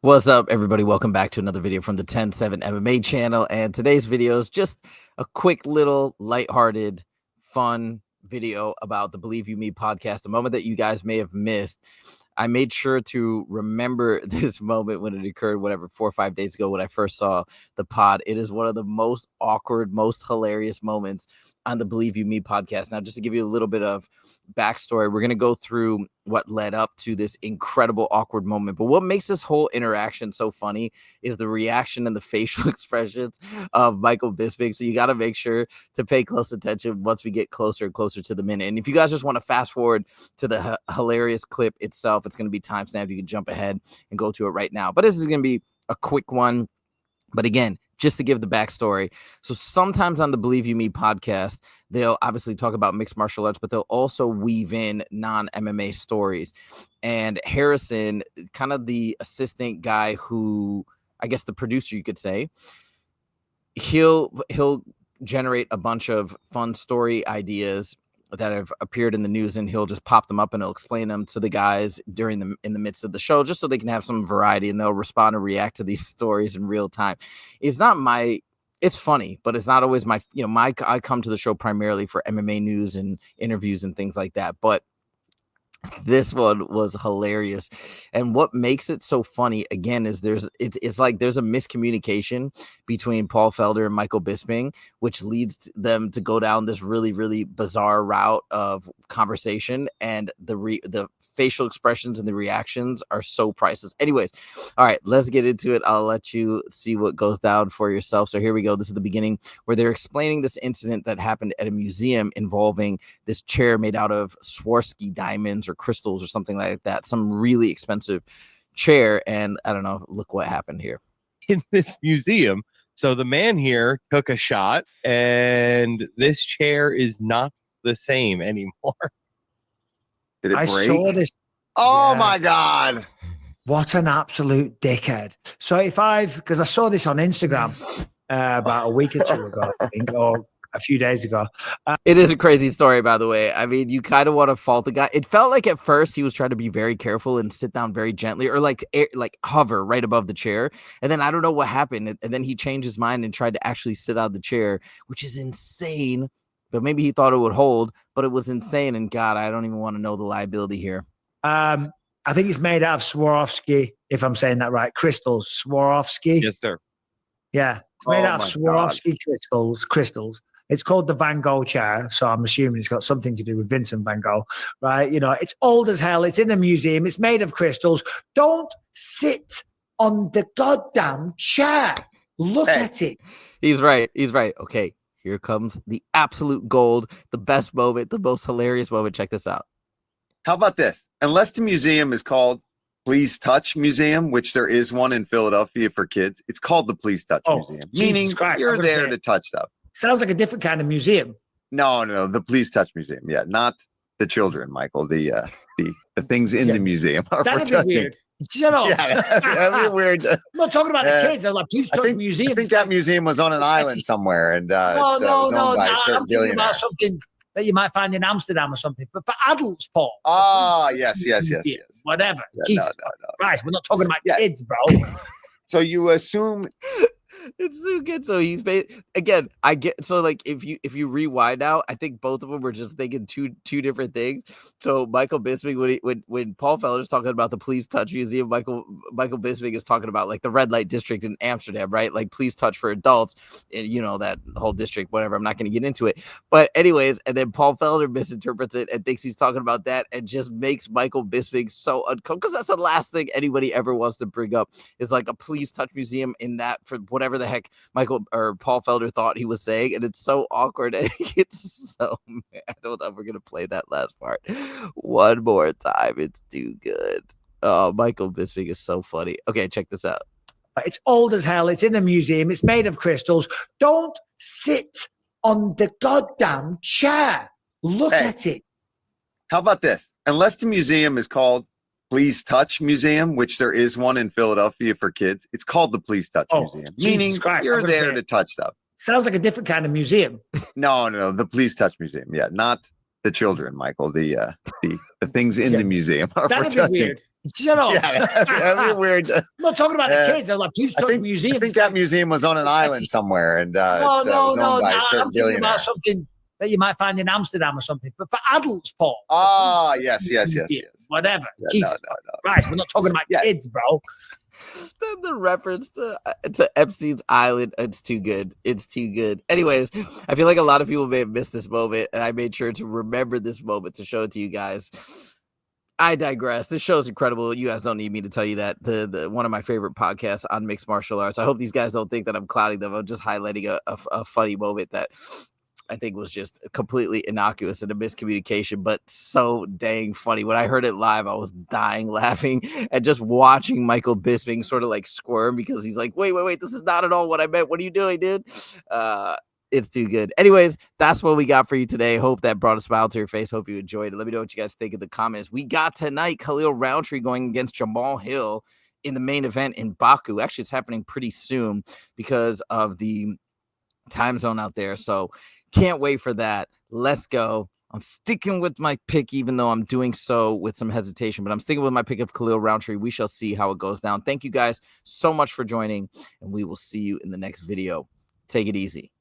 What's up, everybody? Welcome back to another video from the 10-7 MMA channel. And today's video is just a quick little lighthearted, fun video about the Believe You Me podcast, a moment that you guys may have missed. I made sure to remember this moment when it occurred, whatever, 4 or 5 days ago when I first saw the pod. It is one of the most awkward, most hilarious moments on the Believe You Me podcast. Now, just to give you a little bit of backstory, we're going to go through what led up to this incredible awkward moment. But what makes this whole interaction so funny is the reaction and the facial expressions of Michael Bisping. So you got to make sure to pay close attention once we get closer and closer to the minute. And if you guys just want to fast forward to the hilarious clip itself, it's going to be timestamped. You can jump ahead and go to it right now. But this is going to be a quick one. But again, just to give the backstory. So sometimes on the Believe You Me podcast, they'll obviously talk about mixed martial arts, but they'll also weave in non-MMA stories. And Harrison, kind of the assistant guy who, I guess the producer, you could say, he'll generate a bunch of fun story ideas that have appeared in the news, and he'll just pop them up and he'll explain them to the guys in the midst of the show, just so they can have some variety and they'll respond and react to these stories in real time. It's funny, but it's not always I come to the show primarily for MMA news and interviews and things like that. But this one was hilarious. And what makes it so funny, again, is it's like there's a miscommunication between Paul Felder and Michael Bisping, which leads them to go down this really, really bizarre route of conversation. And the facial expressions and the reactions are so priceless. Anyways, all right, let's get into it. I'll let you see what goes down for yourself. So here we go. This is the beginning where they're explaining this incident that happened at a museum involving this chair made out of Swarovski diamonds or crystals or something like that. Some really expensive chair. And I don't know, look what happened here. In this museum. So the man here took a shot and this chair is not the same anymore. Did it break? I saw this. Oh my God. What an absolute dickhead. So because I saw this on Instagram about a week or two ago, I think, or a few days ago. It is a crazy story, by the way. I mean, you kind of want to fault the guy. It felt like at first he was trying to be very careful and sit down very gently, or like hover right above the chair. And then I don't know what happened. And then he changed his mind and tried to actually sit on the chair, which is insane. But maybe he thought it would hold, but it was insane. And God, I don't even want to know the liability here. I think it's made out of Swarovski, if I'm saying that right. Crystals, Swarovski. Yes, sir. Yeah, it's made out of Swarovski crystals. It's called the Van Gogh chair, so I'm assuming it's got something to do with Vincent Van Gogh, right? You know, it's old as hell. It's in a museum. It's made of crystals. Don't sit on the goddamn chair. Look at it. He's right. Okay. Here comes the absolute gold, the best moment, the most hilarious moment. Check this out. How about this? Unless the museum is called Please Touch Museum, which there is one in Philadelphia for kids, it's called the Please Touch Museum. Meaning you're there to touch stuff. Sounds like a different kind of museum. No, the Please Touch Museum. Yeah, not the children, Michael. The things in the museum. That'd be weird. Shut up. Yeah, that'd be weird. I'm not talking about the kids. I'm like, please touch museum. I think that museum was on an island somewhere. And no. I'm thinking about something that you might find in Amsterdam or something. But for adults, Paul. Oh, yes. Whatever. Yeah, Jesus Christ, we're not talking about kids, bro. So you assume... It's so good. So he's again. I get so like if you rewind now, I think both of them were just thinking two different things. So Michael Bisping, when Paul Felder's talking about the Please Touch Museum, Michael Bisping is talking about like the red light district in Amsterdam, right? Like Please Touch for adults, and you know that whole district. Whatever. I'm not going to get into it. But anyways, and then Paul Felder misinterprets it and thinks he's talking about that, and just makes Michael Bisping so uncomfortable, because that's the last thing anybody ever wants to bring up is like a Please Touch Museum in that for whatever the heck Michael or Paul Felder thought he was saying, and it's so awkward and he gets so mad. I don't know if we're gonna play that last part one more time. It's too good. Oh, Michael Bisping is so funny. Okay, check this out. It's old as hell. It's in a museum. It's made of crystals. Don't sit on the goddamn chair. Look at it. How about this? Unless the museum is called Please Touch Museum, which there is one in Philadelphia for kids, it's called the Please Touch Museum. Meaning you're there to touch stuff. Sounds like a different kind of museum. No, the Please Touch Museum. Yeah, not the children, Michael. The things in the museum are that'd protecting. be weird. Shut up. Yeah, that'd be weird. I'm not talking about the kids. I'm like, please touch museum. I think that museum was on an island somewhere, and no. I'm thinking about something that you might find in Amsterdam or something. But for adults, Paul. Oh, yes. Whatever. Yeah, Jesus Christ, we're not talking about kids, bro. The reference to Epstein's Island, it's too good. It's too good. Anyways, I feel like a lot of people may have missed this moment, and I made sure to remember this moment to show it to you guys. I digress. This show is incredible. You guys don't need me to tell you that. The one of my favorite podcasts on mixed martial arts. I hope these guys don't think that I'm clouding them. I'm just highlighting a funny moment that I think was just completely innocuous and a miscommunication, but so dang funny. When I heard it live, I was dying laughing and just watching Michael Bisping sort of like squirm because he's like, wait, this is not at all what I meant. What are you doing, dude? It's too good. Anyways, that's what we got for you today. Hope that brought a smile to your face. Hope you enjoyed it. Let me know what you guys think in the comments. We got tonight Khalil Roundtree going against Jamal Hill in the main event in Baku. Actually, it's happening pretty soon because of the time zone out there. So can't wait for that. Let's go. I'm sticking with my pick, even though I'm doing so with some hesitation, but I'm sticking with my pick of Khalil Roundtree. We shall see how it goes down. Thank you guys so much for joining, and we will see you in the next video. Take it easy.